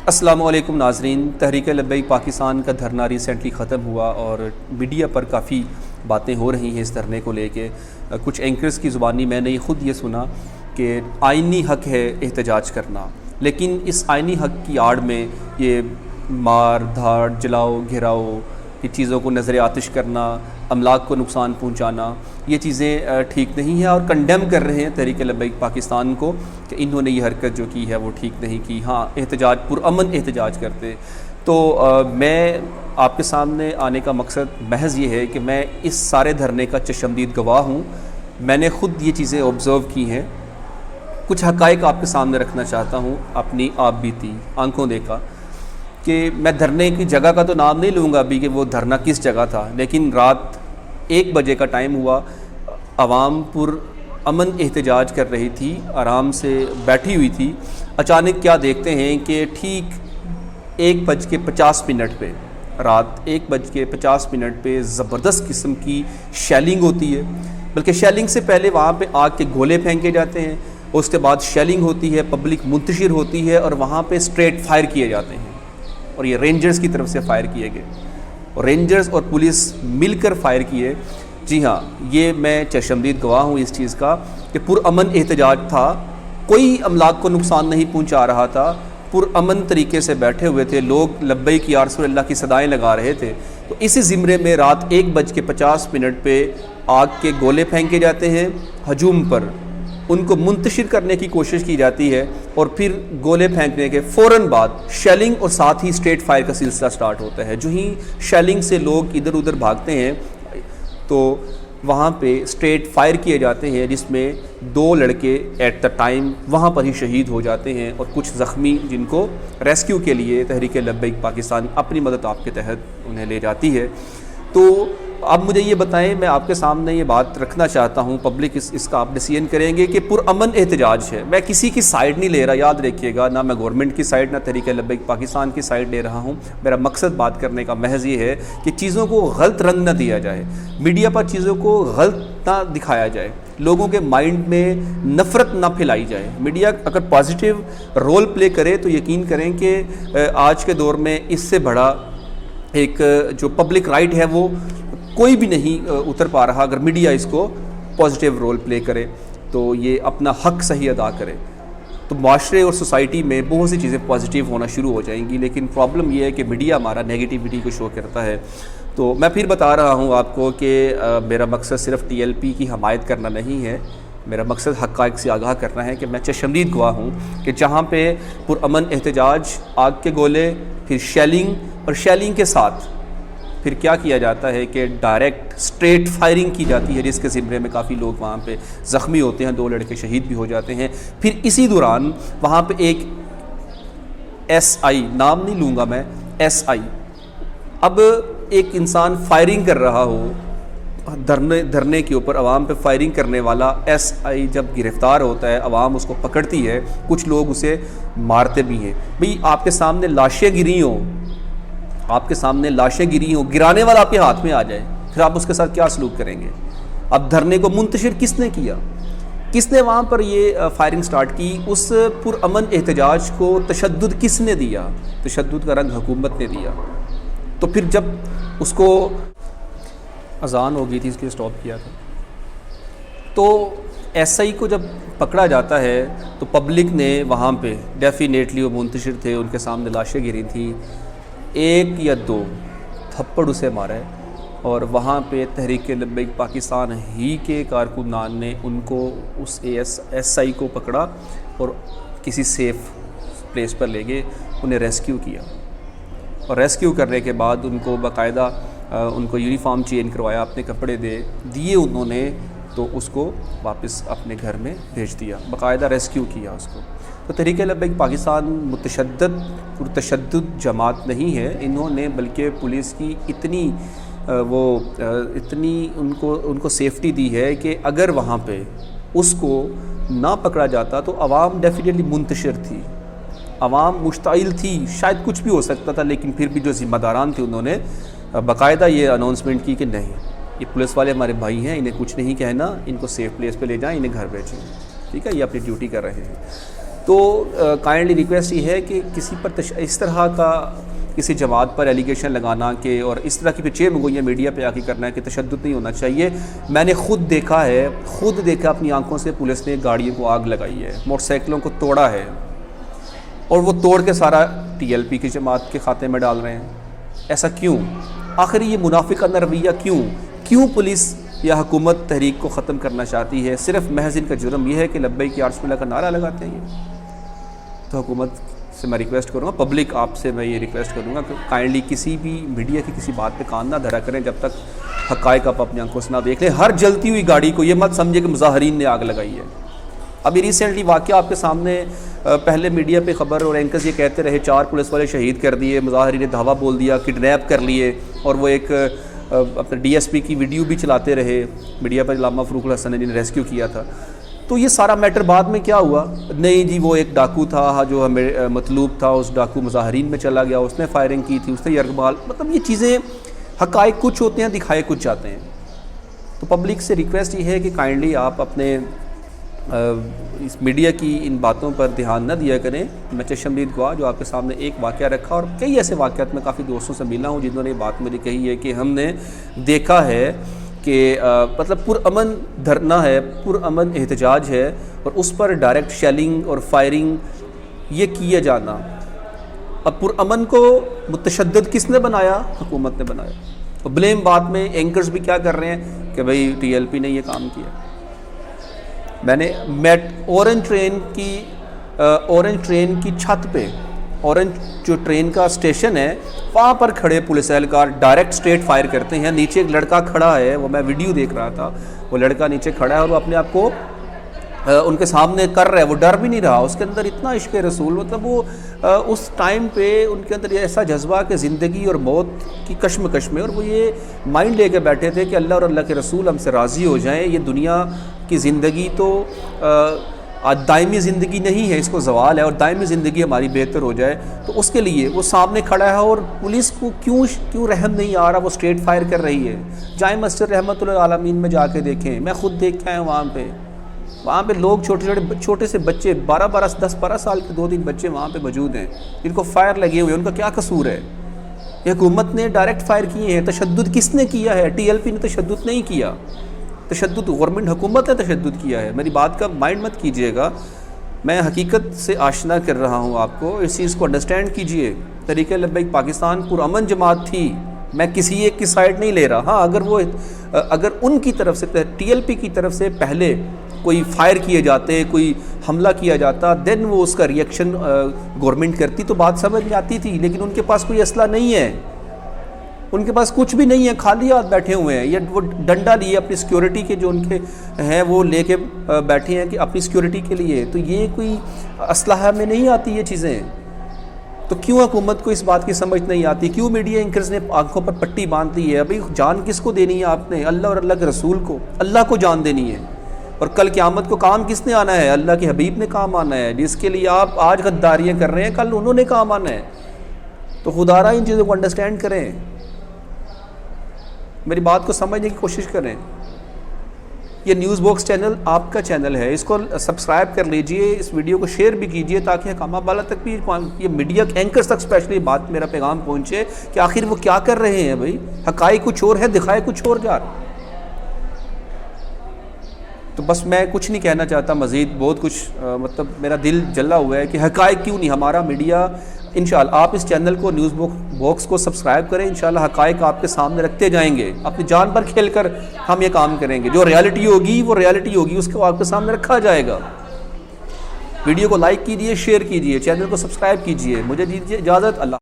السلام علیکم ناظرین، تحریک لبیک پاکستان کا دھرنا ریسنٹلی ختم ہوا اور میڈیا پر کافی باتیں ہو رہی ہیں اس دھرنے کو لے کے۔ کچھ اینکرز کی زبانی میں نے خود یہ سنا کہ آئینی حق ہے احتجاج کرنا، لیکن اس آئینی حق کی آڑ میں یہ مار دھاڑ، جلاؤ گھراؤ، یہ چیزوں کو نظر آتش کرنا، املاک کو نقصان پہنچانا، یہ چیزیں ٹھیک نہیں ہیں اور کنڈیم کر رہے ہیں تحریک لبیک پاکستان کو کہ انہوں نے یہ حرکت جو کی ہے وہ ٹھیک نہیں کی۔ ہاں، احتجاج پرامن احتجاج کرتے۔ تو میں آپ کے سامنے آنے کا مقصد محض یہ ہے کہ میں اس سارے دھرنے کا چشمدید گواہ ہوں، میں نے خود یہ چیزیں آبزرو کی ہیں، کچھ حقائق آپ کے سامنے رکھنا چاہتا ہوں، اپنی آپ بیتی آنکھوں دیکھا کہ میں دھرنے کی جگہ کا تو نام نہیں لوں گا ابھی کہ وہ دھرنا کس جگہ تھا، لیکن رات 1 بجے کا ٹائم ہوا، عوام پر امن احتجاج کر رہی تھی، آرام سے بیٹھی ہوئی تھی۔ اچانک کیا دیکھتے ہیں کہ ٹھیک 1:50 پہ، رات 1:50 پہ زبردست قسم کی شیلنگ ہوتی ہے، بلکہ شیلنگ سے پہلے وہاں پہ آگ کے گولے پھینکے جاتے ہیں، اس کے بعد شیلنگ ہوتی ہے، پبلک منتشر ہوتی ہے اور وہاں پہ اسٹریٹ فائر کیے جاتے ہیں، اور یہ رینجرز کی طرف سے فائر کیے گئے، اور رینجرز اور پولیس مل کر فائر کیے۔ جی ہاں، یہ میں چشمدید گواہ ہوں اس چیز کا کہ پرامن احتجاج تھا، کوئی املاک کو نقصان نہیں پہنچا رہا تھا، پرامن طریقے سے بیٹھے ہوئے تھے لوگ، لبیک یا رسول اللہ کی صدائیں لگا رہے تھے۔ تو اسی زمرے میں رات 1:50 پہ آگ کے گولے پھینکے جاتے ہیں، ہجوم پر ان کو منتشر کرنے کی کوشش کی جاتی ہے، اور پھر گولے پھینکنے کے فوراً بعد شیلنگ اور ساتھ ہی اسٹریٹ فائر کا سلسلہ سٹارٹ ہوتا ہے۔ جو ہی شیلنگ سے لوگ ادھر ادھر بھاگتے ہیں تو وہاں پہ اسٹریٹ فائر کیے جاتے ہیں، جس میں 2 لڑکے ایٹ دا ٹائم وہاں پر ہی شہید ہو جاتے ہیں، اور کچھ زخمی جن کو ریسکیو کے لیے تحریک لبیک پاکستان اپنی مدد آپ کے تحت انہیں لے جاتی ہے۔ تو اب مجھے یہ بتائیں، میں آپ کے سامنے یہ بات رکھنا چاہتا ہوں، پبلک اس کا آپ ڈیسیژن کریں گے کہ پرامن احتجاج ہے، میں کسی کی سائیڈ نہیں لے رہا، یاد رکھیے گا، نہ میں گورنمنٹ کی سائیڈ نہ تحریک لبیک پاکستان کی سائیڈ لے رہا ہوں، میرا مقصد بات کرنے کا محض یہ ہے کہ چیزوں کو غلط رنگ نہ دیا جائے، میڈیا پر چیزوں کو غلط نہ دکھایا جائے، لوگوں کے مائنڈ میں نفرت نہ پھیلائی جائے۔ میڈیا اگر پازیٹیو رول پلے کرے تو یقین کریں کہ آج کے دور میں اس سے بڑا ایک جو پبلک رائٹ ہے وہ کوئی بھی نہیں اتر پا رہا، اگر میڈیا اس کو پازیٹیو رول پلے کرے تو یہ اپنا حق صحیح ادا کرے تو معاشرے اور سوسائٹی میں بہت سی چیزیں پازیٹیو ہونا شروع ہو جائیں گی۔ لیکن پرابلم یہ ہے کہ میڈیا ہمارا نیگیٹیوٹی کو شو کرتا ہے۔ تو میں پھر بتا رہا ہوں آپ کو کہ میرا مقصد صرف TLP کی حمایت کرنا نہیں ہے، میرا مقصد حقائق سے آگاہ کرنا ہے کہ میں چشمدید گواہ ہوں کہ جہاں پہ پرامن احتجاج، آگ کے گولے، پھر شیلنگ، اور شیلنگ کے ساتھ پھر کیا کیا جاتا ہے کہ ڈائریکٹ اسٹریٹ فائرنگ کی جاتی ہے، جس کے زمرے میں کافی لوگ وہاں پہ زخمی ہوتے ہیں، 2 لڑکے شہید بھی ہو جاتے ہیں۔ پھر اسی دوران وہاں پہ ایک SI، نام نہیں لوں گا میں، SI، اب ایک انسان فائرنگ کر رہا ہو دھرنے کے اوپر، عوام پہ فائرنگ کرنے والا SI جب گرفتار ہوتا ہے، عوام اس کو پکڑتی ہے، کچھ لوگ اسے مارتے بھی ہیں۔ بھئی آپ کے سامنے لاشیں گری ہوں، آپ کے سامنے لاشیں گری ہوں، گرانے والا آپ کے ہاتھ میں آ جائے، پھر آپ اس کے ساتھ کیا سلوک کریں گے؟ اب دھرنے کو منتشر کس نے کیا؟ کس نے وہاں پر یہ فائرنگ سٹارٹ کی؟ اس پرامن احتجاج کو تشدد کس نے دیا؟ تشدد کا رنگ حکومت نے دیا۔ تو پھر جب اس کو اذان ہو گئی تھی، اس کے سٹاپ کیا تھا، تو SI کو جب پکڑا جاتا ہے تو پبلک نے وہاں پہ ڈیفینیٹلی وہ منتشر تھے، ان کے سامنے لاشیں گری تھیں، 1 یا 2 تھپڑ اسے مارا ہے، اور وہاں پہ تحریک لبیک پاکستان ہی کے کارکنان نے ان کو اس SI کو پکڑا اور کسی سیف پلیس پر لے گئے، انہیں ریسکیو کیا، اور ریسکیو کرنے کے بعد ان کو باقاعدہ ان کو یونیفارم چینج کروایا، اپنے کپڑے دیے انہوں نے، تو اس کو واپس اپنے گھر میں بھیج دیا، باقاعدہ ریسکیو کیا اس کو۔ تو تحریک لبیک پاکستان متشدد جماعت نہیں ہے، انہوں نے بلکہ پولیس کی اتنی ان کو سیفٹی دی ہے کہ اگر وہاں پہ اس کو نہ پکڑا جاتا تو عوام ڈیفینیٹلی منتشر تھی، عوام مشتعل تھی، شاید کچھ بھی ہو سکتا تھا، لیکن پھر بھی جو ذمہ داران تھے انہوں نے باقاعدہ یہ اناؤنسمنٹ کی کہ نہیں، یہ پولیس والے ہمارے بھائی ہیں، انہیں کچھ نہیں کہنا، ان کو سیف پلیس پہ لے جائیں، انہیں گھر بھیجیں، ٹھیک ہے، یہ اپنی ڈیوٹی کر رہے ہیں۔ تو کائنڈلی ریکویسٹ یہ ہے کہ کسی پر اس طرح کا کسی جماعت پر ایلیگیشن لگانا کہ اور اس طرح کی پھر چیب گوئیاں میڈیا پہ آ کے کرنا ہے کہ تشدد نہیں ہونا چاہیے. میں نے خود دیکھا اپنی آنکھوں سے پولیس نے گاڑیوں کو آگ لگائی ہے, موٹر سائیکلوں کو توڑا ہے, اور وہ توڑ کے سارا TLP کی جماعت کے کھاتے میں ڈال رہے ہیں. ایسا کیوں؟ آخر یہ منافقانہ رویہ کیوں پولیس یا حکومت تحریک کو ختم کرنا چاہتی ہے؟ صرف محض ان کا جرم یہ ہے کہ لبیک یا رسول اللہ کا نعرہ لگاتے ہیں. تو حکومت سے میں ریکویسٹ کروں گا, پبلک آپ سے میں یہ ریکویسٹ کروں گا کہ کائنڈلی کسی بھی میڈیا کی کسی بات پہ کان نہ دھرا کریں جب تک حقائق آپ اپنی آنکھوں سے نہ دیکھ لیں. ہر جلتی ہوئی گاڑی کو یہ مت سمجھے کہ مظاہرین نے آگ لگائی ہے. ابھی ریسنٹلی واقعہ آپ کے سامنے, پہلے میڈیا پہ خبر اور اینکرز یہ کہتے رہے 4 پولیس والے شہید کر دیے, مظاہرین نے دھاوا بول دیا, کڈنیپ کر لیے, اور وہ ایک اپنے DSP کی ویڈیو بھی چلاتے رہے میڈیا پر, علامہ فروخ الحسن نے جنہیں ریسکیو کیا تھا. تو یہ سارا میٹر بعد میں کیا ہوا؟ نہیں جی وہ ایک ڈاکو تھا جو ہمیں مطلوب تھا, اس ڈاکو مظاہرین میں چلا گیا, اس نے فائرنگ کی تھی, اس نے یرغمال. مطلب یہ چیزیں, حقائق کچھ ہوتے ہیں, دکھائے کچھ جاتے ہیں. تو پبلک سے ریکویسٹ یہ ہے کہ کائنڈلی آپ اپنے اس میڈیا کی ان باتوں پر دھیان نہ دیا کریں. میں چشمدید گواہ جو آپ کے سامنے ایک واقعہ رکھا, اور کئی ایسے واقعات میں کافی دوستوں سے ملا ہوں جنہوں نے یہ بات مجھے کہی ہے کہ ہم نے دیکھا ہے کہ مطلب پرامن دھرنا ہے, پرامن احتجاج ہے, اور اس پر ڈائریکٹ شیلنگ اور فائرنگ یہ کیا جانا. اب پرامن کو متشدد کس نے بنایا؟ حکومت نے بنایا. اور بلیم بات میں اینکرز بھی کیا کر رہے ہیں کہ بھئی TLP نے یہ کام کیا. میں نے اورنج ٹرین کی چھت پہ, اورنج جو ٹرین کا اسٹیشن ہے وہاں پر کھڑے پولیس اہلکار ڈائریکٹ اسٹریٹ فائر کرتے ہیں. نیچے ایک لڑکا کھڑا ہے, وہ میں ویڈیو دیکھ رہا تھا, وہ لڑکا نیچے کھڑا ہے اور وہ اپنے آپ کو ان کے سامنے کر رہا ہے, وہ ڈر بھی نہیں رہا. اس کے اندر اتنا عشق رسول, مطلب وہ اس ٹائم پہ ان کے اندر ایسا جذبہ کہ زندگی اور موت کی کشمکش میں, اور وہ یہ مائنڈ لے کے بیٹھے تھے کہ اللہ اور اللہ کے رسول ہم سے راضی ہو جائیں. یہ دنیا کی زندگی تو آج دائمی زندگی نہیں ہے, اس کو زوال ہے, اور دائمی زندگی ہماری بہتر ہو جائے. تو اس کے لیے وہ سامنے کھڑا ہے, اور پولیس کو کیوں رحم نہیں آ رہا, وہ اسٹریٹ فائر کر رہی ہے. جائیں مسجد رحمت اللہ عالمین میں جا کے دیکھیں, میں خود دیکھ کے آیا ہوں. وہاں پہ لوگ چھوٹے سے بچے 10-12 سال کے 2-3 بچے وہاں پہ موجود ہیں جن کو فائر لگے ہوئے. ان کا کیا قصور ہے؟ یہ حکومت نے ڈائریکٹ فائر کیے ہیں. تشدد کس نے کیا ہے؟ TLP نے تشدد نہیں کیا. تشدد گورنمنٹ حکومت نے تشدد کیا ہے. میری بات کا مائنڈ مت کیجئے گا, میں حقیقت سے آشنا کر رہا ہوں آپ کو, اس چیز کو انڈرسٹینڈ کیجئے. تحریک لبیک پاکستان پرامن جماعت تھی, میں کسی ایک کی سائڈ نہیں لے رہا. ہاں اگر ان کی طرف سے TLP کی طرف سے پہلے کوئی فائر کیے جاتے, کوئی حملہ کیا جاتا, دین وہ اس کا ریئیکشن گورنمنٹ کرتی تو بات سمجھ میں آتی تھی. لیکن ان کے پاس کوئی اسلحہ نہیں ہے, ان کے پاس کچھ بھی نہیں ہے, خالی ہاتھ بیٹھے ہوئے ہیں. یا وہ ڈنڈا لیے اپنی سیکیورٹی کے جو ان کے ہیں وہ لے کے بیٹھے ہیں کہ اپنی سیکیورٹی کے لیے. تو یہ کوئی اسلحہ میں نہیں آتی یہ چیزیں. تو کیوں حکومت کو اس بات کی سمجھ نہیں آتی؟ کیوں میڈیا اینکرز نے آنکھوں پر پٹی باندھ دی ہے؟ ابھی جان کس کو دینی ہے آپ نے؟ اللہ اور اللہ کے رسول کو, اللہ کو جان دینی ہے. اور کل قیامت کو کام کس نے آنا ہے؟ اللہ کے حبیب نے کام آنا ہے. جس کے لیے آپ آج غداریاں کر رہے ہیں, کل انہوں نے کام آنا ہے. تو خدا را ان چیزوں کو انڈرسٹینڈ کریں, میری بات کو سمجھنے کی کوشش کریں. یہ نیوز باکس چینل آپ کا چینل ہے, اس کو سبسکرائب کر لیجئے, اس ویڈیو کو شیئر بھی کیجئے تاکہ حکام بالا تک بھی, یہ میڈیا اینکرز تک اسپیشلی بات میرا پیغام پہنچے کہ آخر وہ کیا کر رہے ہیں. بھائی حقائق کچھ اور ہے, دکھائے کچھ اور جا رہا. تو بس میں کچھ نہیں کہنا چاہتا مزید, بہت کچھ مطلب میرا دل جلا ہوا ہے کہ حقائق کیوں نہیں. ہمارا میڈیا انشاءاللہ, آپ اس چینل کو نیوز باکس کو سبسکرائب کریں, انشاءاللہ حقائق آپ کے سامنے رکھتے جائیں گے. اپنی جان پر کھیل کر ہم یہ کام کریں گے. جو ریالٹی ہوگی اس کو آپ کے سامنے رکھا جائے گا. ویڈیو کو لائک کیجئے, شیئر کیجئے, چینل کو سبسکرائب کیجئے. مجھے دیجیے اجازت. اللہ.